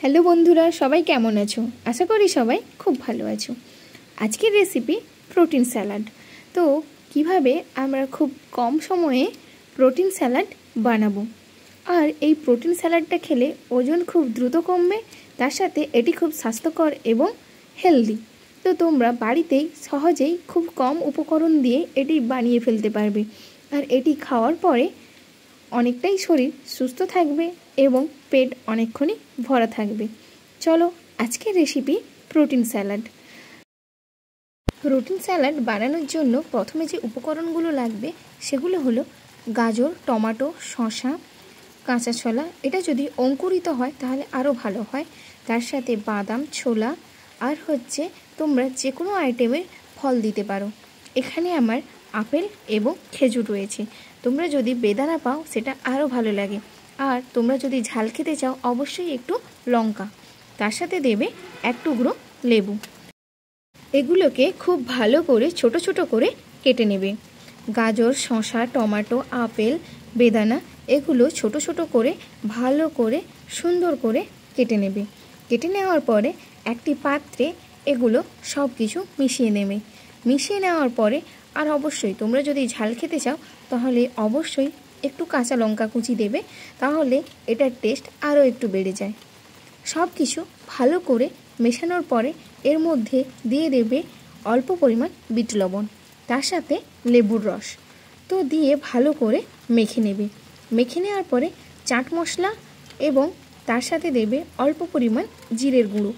Hello বন্ধুরা, সবাই কেমন আছো? আশা করি সবাই খুব ভালো আছো। আজকের রেসিপি প্রোটিন স্যালাড। তো কিভাবে আমরা খুব কম সময়ে প্রোটিন স্যালাড বানাবো, আর এই প্রোটিন স্যালাডটা খেলে ওজন খুব দ্রুত কমবে, তার সাথে এটি খুব স্বাস্থ্যকর এবং হেলদি। তো তোমরা বাড়িতেই সহজেই খুব কম উপকরণ দিয়ে এটি বানিয়ে ফেলতে পারবে, আর এটি খাওয়ার পরে অনেকটাই শরীর সুস্থ থাকবে এবং পেট অনেকক্ষণই ভরা থাকবে। চলো আজকের recipe protein salad. Protein salad বানানোর জন্য প্রথমে যে উপকরণগুলো লাগবে সেগুলো হলো গাজর, টমেটো, শসা, কাঁচা ছোলা। এটা যদি অঙ্কুরিত হয় তাহলে আরও ভালো হয়। তার সাথে বাদাম, ছোলা, আর তোমরা যে কোনো আইটেমের ফল দিতে পারো। এখানে আমার আপেল এবং খেজুর রয়েছে। তোমরা যদি বেদানা পাও সেটা আরও ভালো লাগে। আর তোমরা যদি ঝাল খেতে চাও অবশ্যই একটু লঙ্কা, তার সাথে দেবে এক টুকরো লেবু। এগুলোকে খুব ভালো করে ছোট ছোট করে কেটে নেবে। গাজর, শসা, টমেটো, আপেল, বেদানা এগুলো ছোট ছোট করে ভালো করে সুন্দর করে কেটে নেবে। কেটে নেওয়ার পরে একটি পাত্রে এগুলো সব কিছু মিশিয়ে নেবে। মিশিয়ে নেওয়ার পরে আর অবশ্যই তোমরা যদি ঝাল খেতে চাও তাহলে অবশ্যই একটু কাঁচা লঙ্কা কুচি দেবে, তাহলে এটার টেস্ট আরও একটু বেড়ে যায়। সব কিছু ভালো করে মেশানোর পরে এর মধ্যে দিয়ে দেবে অল্প পরিমাণ বিট লবণ, তার সাথে লেবুর রস। তো দিয়ে ভালো করে মেখে নেবে। মেখে নেওয়ার পরে চাট মশলা এবং তার সাথে দেবে অল্প পরিমাণ জিরের গুঁড়ো।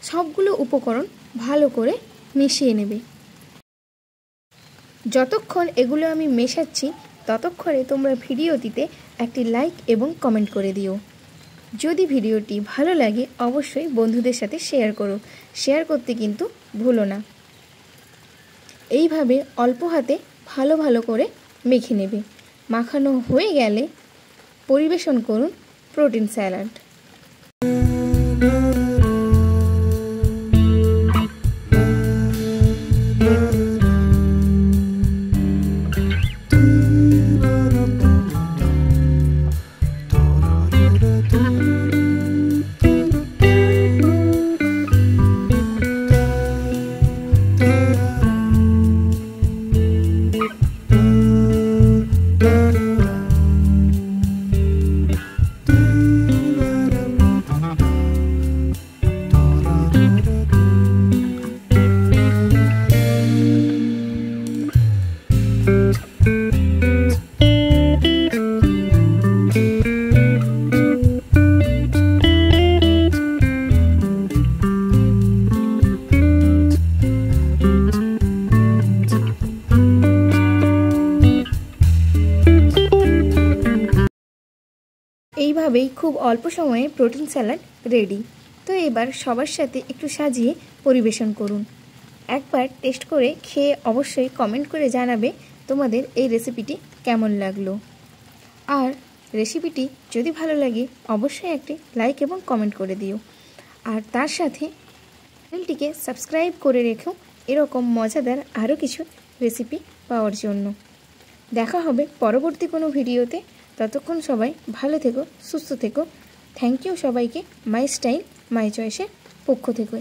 সবগুলো উপকরণ ভালো করে মিশিয়ে নেবে। যতক্ষণ এগুলো আমি মেশাচ্ছি ততক্ষণে তোমরা ভিডিওটিতে একটি লাইক এবং কমেন্ট করে দিও। যদি ভিডিওটি ভালো লাগে অবশ্যই বন্ধুদের সাথে শেয়ার করো। শেয়ার করতে কিন্তু ভুলো না। এইভাবে অল্প হাতে ভালো ভালো করে মেখে নেবে। মাখানো হয়ে গেলে পরিবেশন করুন প্রোটিন স্যালাড। এইভাবেই খুব অল্প সময়ে প্রোটিন স্যালাড রেডি। তো এবার সবার সাথে একটু সাজিয়ে পরিবেশন করুন। একবার টেস্ট করে খেয়ে অবশ্যই কমেন্ট করে জানাবে তোমাদের এই রেসিপিটি কেমন লাগলো। আর রেসিপিটি যদি ভালো লাগে অবশ্যই একটি লাইক এবং কমেন্ট করে দিও। আর তার সাথে চ্যানেলটিকে সাবস্ক্রাইব করে রেখো এরকম মজাদার আরও কিছু রেসিপি পাওয়ার জন্য। দেখা হবে পরবর্তী কোনো ভিডিওতে। ততক্ষণ সবাই ভালো থেকো, সুস্থ থেকো। থ্যাংক ইউ সবাইকে মাই স্টাইল মাই চয়েসের পক্ষ থেকে।